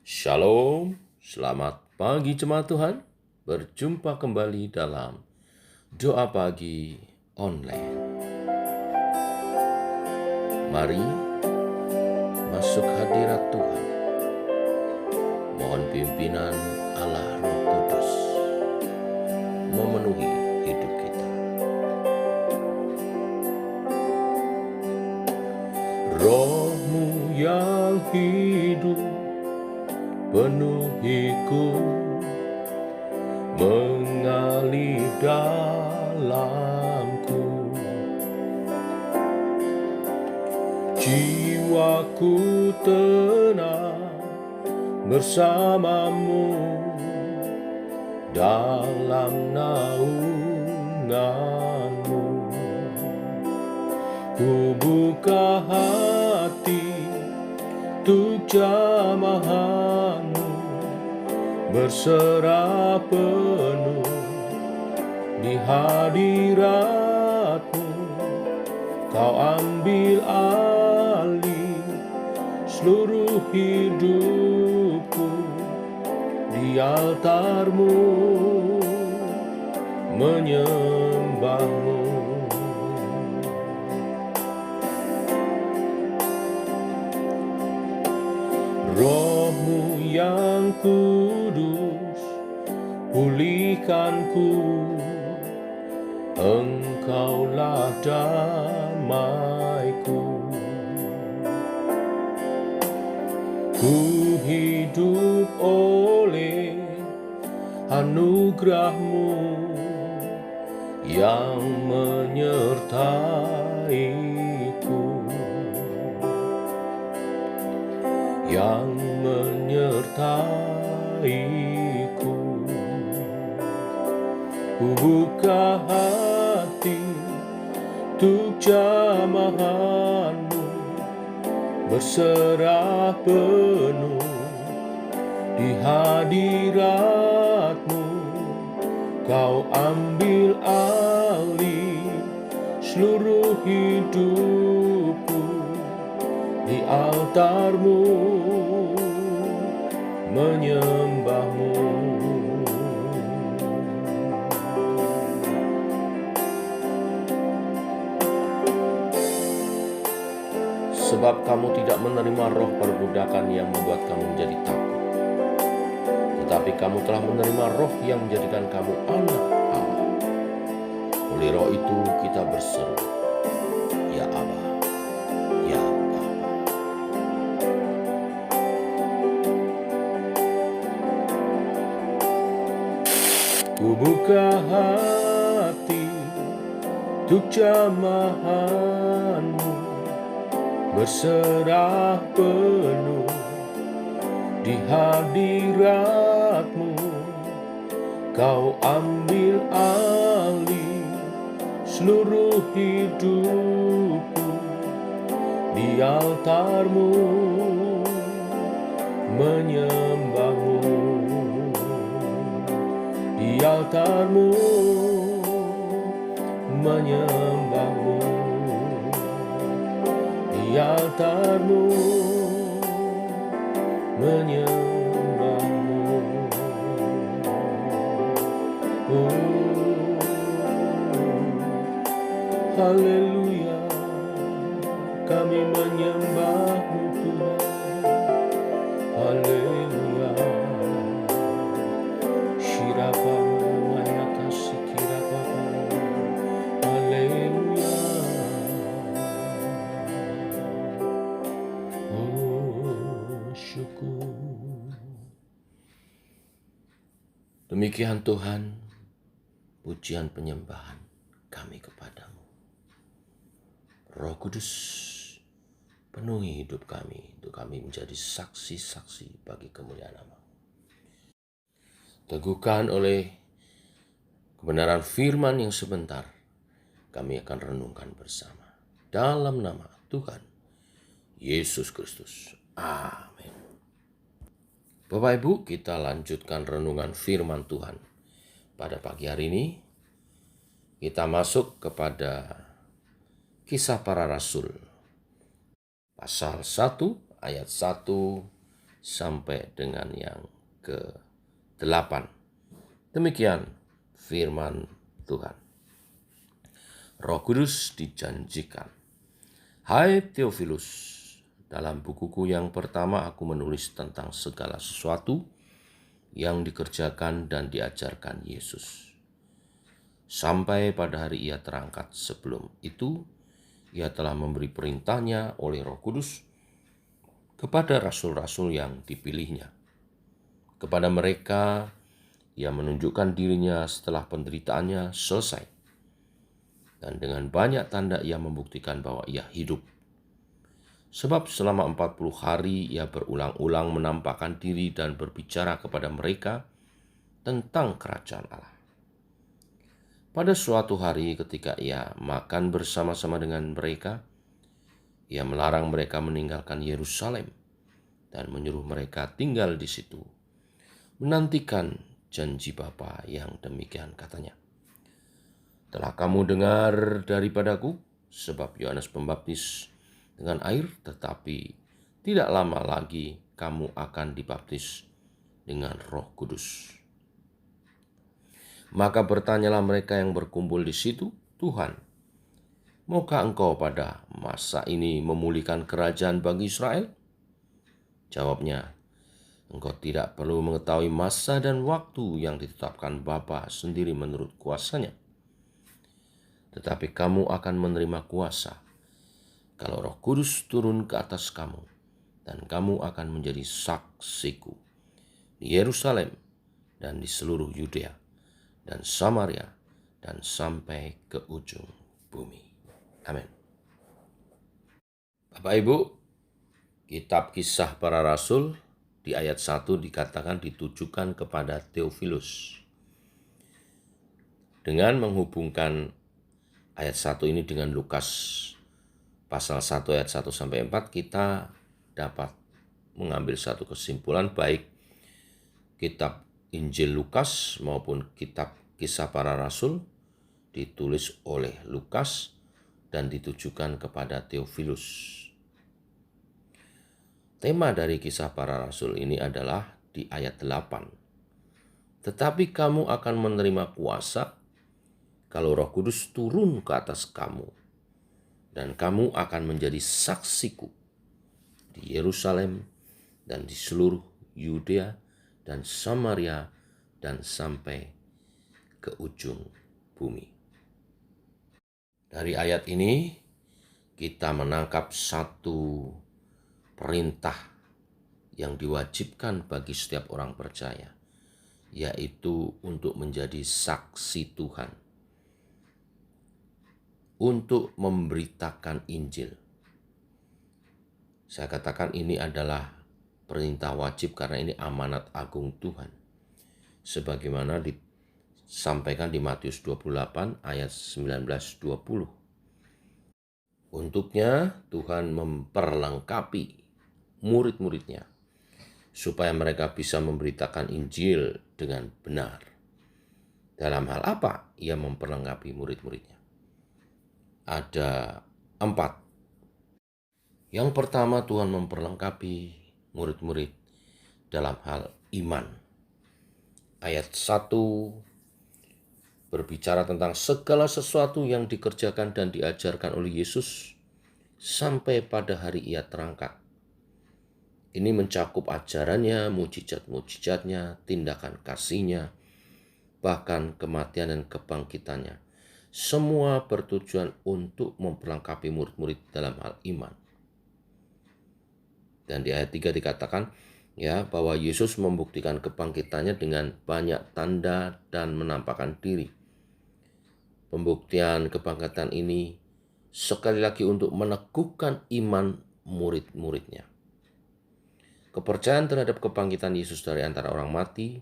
Shalom, selamat pagi jemaat Tuhan. Berjumpa kembali dalam doa pagi online. Mari masuk hadirat Tuhan. Mohon pimpinan Allah Roh Kudus memenuhi hidup kita. Roh-Mu yang hidup penuhiku, mengalir dalamku. Jiwaku tenang bersamamu dalam naunganmu. Ku buka hati untuk jamahanmu, berserah penuh di hadiratmu. Kau ambil alih seluruh hidupku, di altarmu menyembahmu. Roh-Mu yang kudus, pulihkanku, Engkaulah damaiku. Ku hidup oleh anugerah-Mu yang menyertaiku, yang menyertaiku. Ku buka hati untuk jamahanmu, berserah penuh di hadiratmu. Kau ambil alih seluruh hidupku, di altarmu menyembahmu. Sebab kamu tidak menerima roh perbudakan yang membuat kamu menjadi takut, tetapi kamu telah menerima roh yang menjadikan kamu anak Allah. Oleh roh itu kita berseru, Ya Aba, Ya Bapa. Ku buka hati untuk jamahanmu, berserah penuh di hadiratmu. Kau ambil alih seluruh hidupku, di altarmu menyembahmu, di altarmu menyembahmu, di altarmu menyembahmu. Haleluya, kami menyembahmu Tuhan. Haleluya. Shirapa manaka sikirapa. Haleluya. Oh, syukur. Demikian Tuhan, pujian penyembahan kami kepadamu. Roh Kudus, penuhi hidup kami, untuk kami menjadi saksi-saksi bagi kemuliaan nama. Teguhkan oleh kebenaran firman yang sebentar, kami akan renungkan bersama. Dalam nama Tuhan Yesus Kristus. Amin. Bapak Ibu, kita lanjutkan renungan firman Tuhan. Pada pagi hari ini, kita masuk kepada Kisah Para Rasul, pasal 1 ayat 1 sampai dengan yang ke-8. Demikian firman Tuhan. Roh Kudus dijanjikan. Hai Theophilus, dalam bukuku yang pertama aku menulis tentang segala sesuatu yang dikerjakan dan diajarkan Yesus. Sampai pada hari ia terangkat, sebelum itu ia telah memberi perintahnya oleh Roh Kudus kepada rasul-rasul yang dipilihnya. Kepada mereka ia menunjukkan dirinya setelah penderitaannya selesai. Dan dengan banyak tanda ia membuktikan bahwa ia hidup. Sebab selama 40 hari ia berulang-ulang menampakkan diri dan berbicara kepada mereka tentang kerajaan Allah. Pada suatu hari ketika ia makan bersama-sama dengan mereka, ia melarang mereka meninggalkan Yerusalem dan menyuruh mereka tinggal di situ, menantikan janji Bapa yang demikian katanya. Telah kamu dengar daripadaku, sebab Yohanes Pembaptis dengan air, tetapi tidak lama lagi kamu akan dibaptis dengan Roh Kudus. Maka bertanyalah mereka yang berkumpul di situ, Tuhan, maukah engkau pada masa ini memulihkan kerajaan bagi Israel? Jawabnya, engkau tidak perlu mengetahui masa dan waktu yang ditetapkan Bapa sendiri menurut kuasanya. Tetapi kamu akan menerima kuasa kalau Roh Kudus turun ke atas kamu, dan kamu akan menjadi saksiku di Yerusalem dan di seluruh Yudea dan Samaria dan sampai ke ujung bumi. Amin. Bapak Ibu, kitab Kisah Para Rasul di ayat 1 dikatakan ditujukan kepada Theophilus. Dengan menghubungkan ayat 1 ini dengan Lukas pasal 1 ayat 1 sampai 4, kita dapat mengambil satu kesimpulan baik kitab Injil Lukas maupun kitab Kisah Para Rasul ditulis oleh Lukas dan ditujukan kepada Theophilus. Tema dari Kisah Para Rasul ini adalah di ayat 8. Tetapi kamu akan menerima kuasa kalau Roh Kudus turun ke atas kamu, dan kamu akan menjadi saksiku di Yerusalem dan di seluruh Yudea dan Samaria dan sampai ke ujung bumi. Dari ayat ini kita menangkap satu perintah yang diwajibkan bagi setiap orang percaya, yaitu untuk menjadi saksi Tuhan, untuk memberitakan Injil. Saya katakan ini adalah perintah wajib karena ini amanat agung Tuhan, sebagaimana disampaikan di Matius 28 ayat 19-20. Untuknya Tuhan memperlengkapi murid-muridnya supaya mereka bisa memberitakan Injil dengan benar. Dalam hal apa ia memperlengkapi murid-muridnya? Ada 4. Yang pertama, Tuhan memperlengkapi murid-murid dalam hal iman. Ayat 1 berbicara tentang segala sesuatu yang dikerjakan dan diajarkan oleh Yesus sampai pada hari ia terangkat. Ini mencakup ajarannya, mujizat-mujizatnya, tindakan kasihnya, bahkan kematian dan kebangkitannya. Semua bertujuan untuk memperlengkapi murid-murid dalam hal iman. Dan di ayat 3 dikatakan bahwa Yesus membuktikan kebangkitannya dengan banyak tanda dan menampakkan diri. Pembuktian kebangkitan ini sekali lagi untuk meneguhkan iman murid-muridnya. Kepercayaan terhadap kebangkitan Yesus dari antara orang mati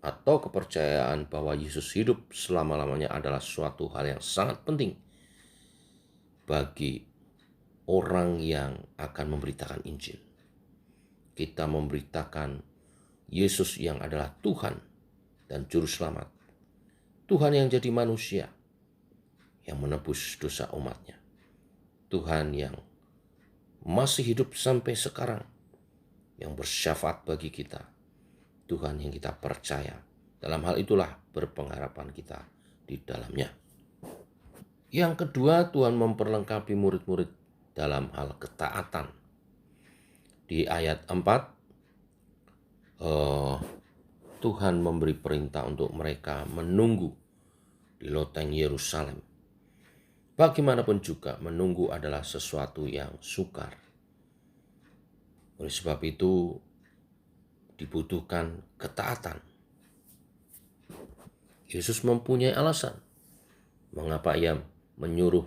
atau kepercayaan bahwa Yesus hidup selama-lamanya adalah suatu hal yang sangat penting bagi orang yang akan memberitakan Injil. Kita memberitakan Yesus yang adalah Tuhan dan Juru Selamat. Tuhan yang jadi manusia, yang menebus dosa umatnya. Tuhan yang masih hidup sampai sekarang, yang bersyafaat bagi kita, Tuhan yang kita percaya. Dalam hal itulah berpengharapan kita di dalamnya. Yang kedua, Tuhan memperlengkapi murid-murid dalam hal ketaatan. Di ayat 4, Tuhan memberi perintah untuk mereka menunggu di loteng Yerusalem. Bagaimanapun juga menunggu adalah sesuatu yang sukar. Oleh sebab itu dibutuhkan ketaatan. Yesus mempunyai alasan mengapa ia menyuruh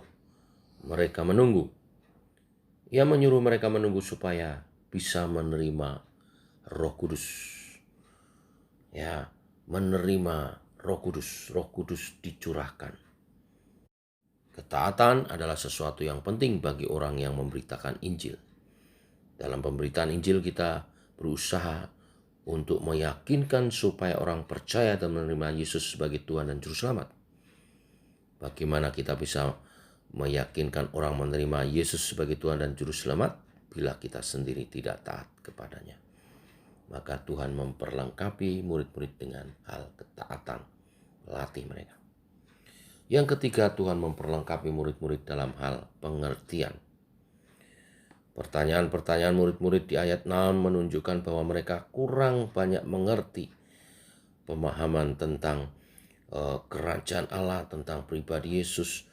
mereka menunggu. Ia menyuruh mereka menunggu supaya bisa menerima Roh Kudus. Ya, menerima Roh Kudus. Roh Kudus dicurahkan. Ketaatan adalah sesuatu yang penting bagi orang yang memberitakan Injil. Dalam pemberitaan Injil kita berusaha untuk meyakinkan supaya orang percaya dan menerima Yesus sebagai Tuhan dan Juru Selamat. Bagaimana kita bisa meyakinkan orang menerima Yesus sebagai Tuhan dan Juru Selamat bila kita sendiri tidak taat kepadanya? Maka Tuhan memperlengkapi murid-murid dengan hal ketaatan, melatih mereka. Yang ketiga, Tuhan memperlengkapi murid-murid dalam hal pengertian. Pertanyaan-pertanyaan murid-murid di ayat 6 menunjukkan bahwa mereka kurang banyak mengerti pemahaman tentang kerajaan Allah, tentang pribadi Yesus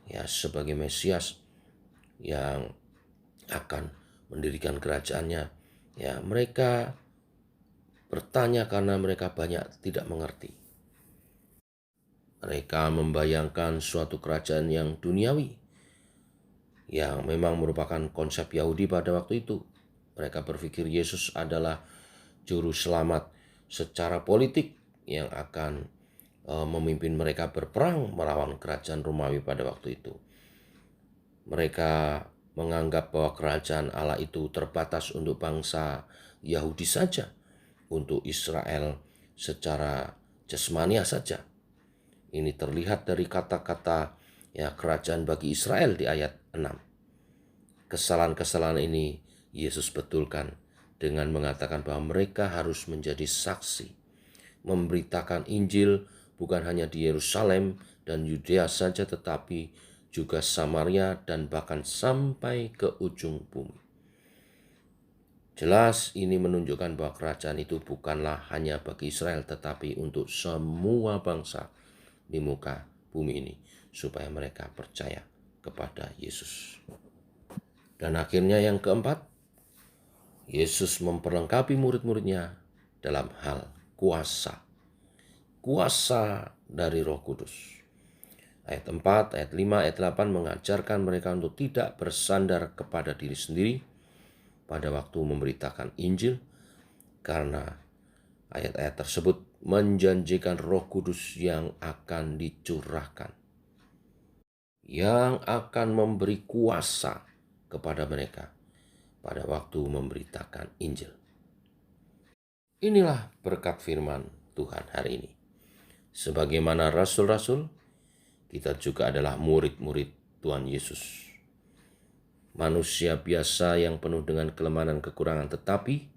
ya sebagai Mesias yang akan mendirikan kerajaannya. Ya, mereka bertanya karena mereka banyak tidak mengerti. Mereka membayangkan suatu kerajaan yang duniawi, yang memang merupakan konsep Yahudi pada waktu itu. Mereka berpikir Yesus adalah juru selamat secara politik yang akan memimpin mereka berperang melawan kerajaan Romawi pada waktu itu. Mereka menganggap bahwa kerajaan Allah itu terbatas untuk bangsa Yahudi saja, untuk Israel secara jasmania saja. Ini terlihat dari kata-kata ya kerajaan bagi Israel di ayat 6. Kesalahan-kesalahan ini Yesus betulkan dengan mengatakan bahwa mereka harus menjadi saksi, memberitakan Injil bukan hanya di Yerusalem dan Yudea saja, tetapi juga Samaria dan bahkan sampai ke ujung bumi. Jelas ini menunjukkan bahwa kerajaan itu bukanlah hanya bagi Israel, tetapi untuk semua bangsa di muka bumi ini, supaya mereka percaya kepada Yesus. Dan akhirnya yang keempat, Yesus memperlengkapi murid-muridnya dalam hal kuasa. Kuasa dari Roh Kudus. Ayat 4, ayat 5, ayat 8 mengajarkan mereka untuk tidak bersandar kepada diri sendiri pada waktu memberitakan Injil, karena ayat-ayat tersebut menjanjikan Roh Kudus yang akan dicurahkan, yang akan memberi kuasa kepada mereka pada waktu memberitakan Injil. Inilah berkat firman Tuhan hari ini. Sebagaimana rasul-rasul, kita juga adalah murid-murid Tuhan Yesus. Manusia biasa yang penuh dengan kelemahan dan kekurangan, tetapi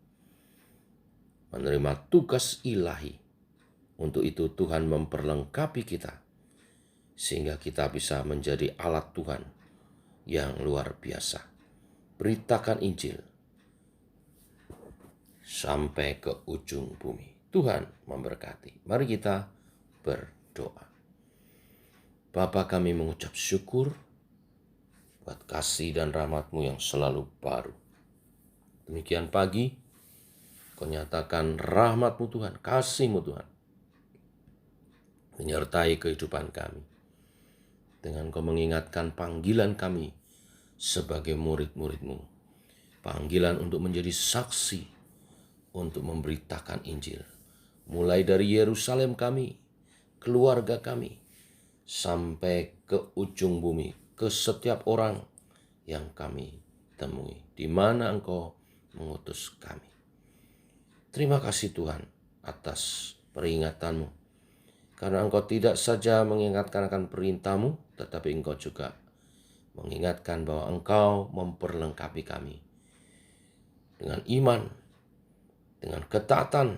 menerima tugas ilahi. Untuk itu Tuhan memperlengkapi kita, sehingga kita bisa menjadi alat Tuhan yang luar biasa. Beritakan Injil sampai ke ujung bumi. Tuhan memberkati. Mari kita berdoa. Bapa, kami mengucap syukur buat kasih dan rahmat-Mu yang selalu baru. Demikian pagi, Kau nyatakan rahmat-Mu Tuhan, kasih-Mu Tuhan, menyertai kehidupan kami. Dengan Kau mengingatkan panggilan kami sebagai murid-murid-Mu. Panggilan untuk menjadi saksi, untuk memberitakan Injil. Mulai dari Yerusalem kami, keluarga kami, sampai ke ujung bumi, ke setiap orang yang kami temui, di mana Engkau mengutus kami. Terima kasih Tuhan atas peringatan-Mu, karena Engkau tidak saja mengingatkan akan perintah-Mu, tetapi Engkau juga mengingatkan bahwa Engkau memperlengkapi kami dengan iman, dengan ketaatan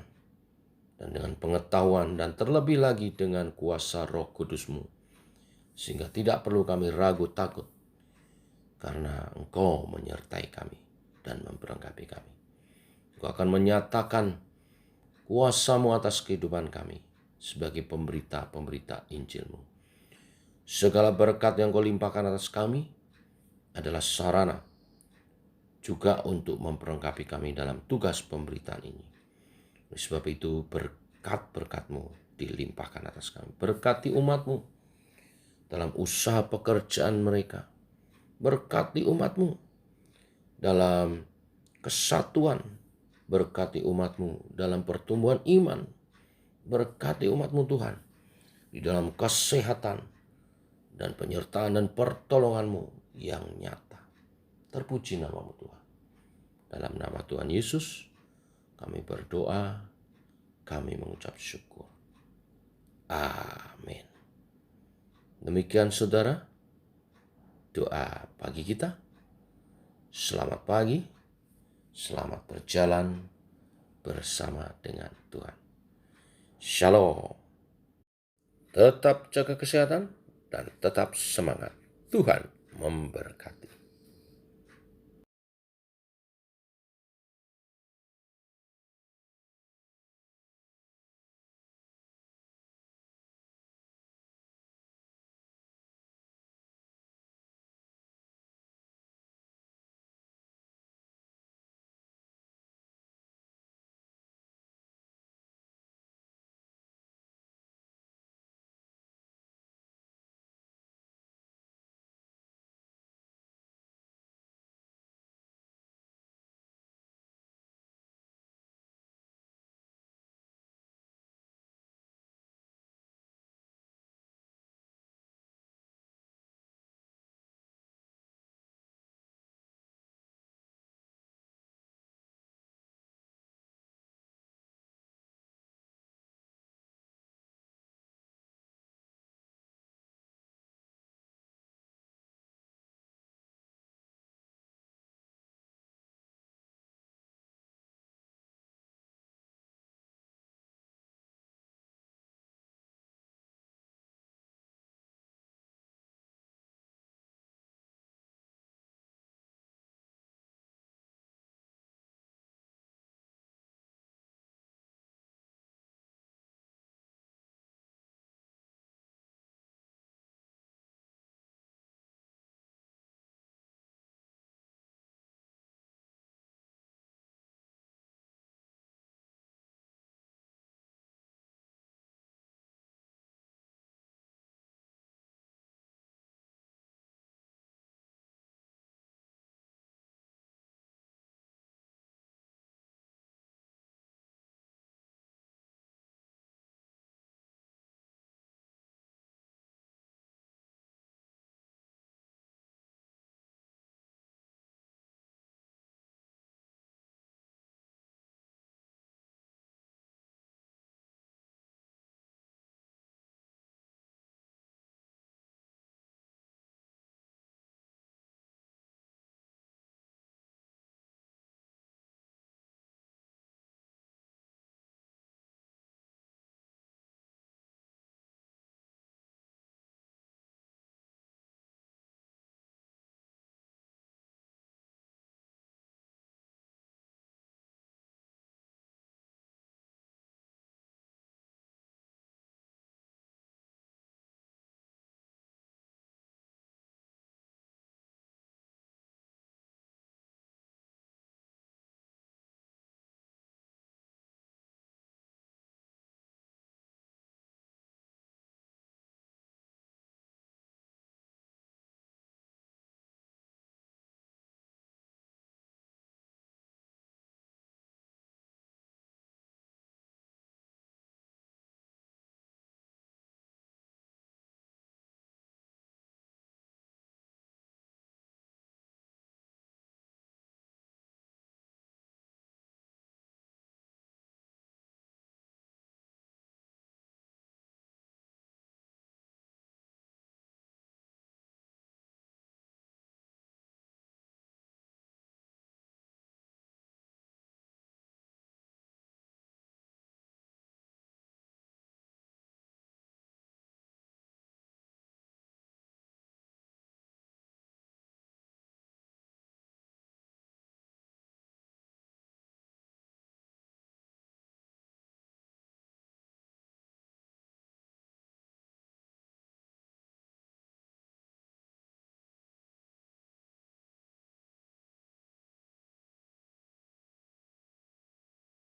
dan dengan pengetahuan dan terlebih lagi dengan kuasa Roh Kudus-Mu, sehingga tidak perlu kami ragu takut karena Engkau menyertai kami dan memperlengkapi kami. Engkau akan menyatakan kuasa-Mu atas kehidupan kami sebagai pemberita-pemberita Injil-Mu. Segala berkat yang Kau limpahkan atas kami adalah sarana juga untuk memperlengkapi kami dalam tugas pemberitaan ini. Oleh sebab itu berkat-berkat-Mu dilimpahkan atas kami. Berkati umat-Mu dalam usaha pekerjaan mereka. Berkati umat-Mu dalam kesatuan. Berkati umat-Mu dalam pertumbuhan iman. Berkati umat-Mu Tuhan di dalam kesehatan dan penyertaan dan pertolongan-Mu yang nyata. Terpuji nama-Mu Tuhan. Dalam nama Tuhan Yesus, kami berdoa, kami mengucap syukur. Amin. Demikian saudara, doa pagi kita. Selamat pagi, selamat berjalan bersama dengan Tuhan. Shalom. Tetap jaga kesehatan dan tetap semangat. Tuhan memberkati.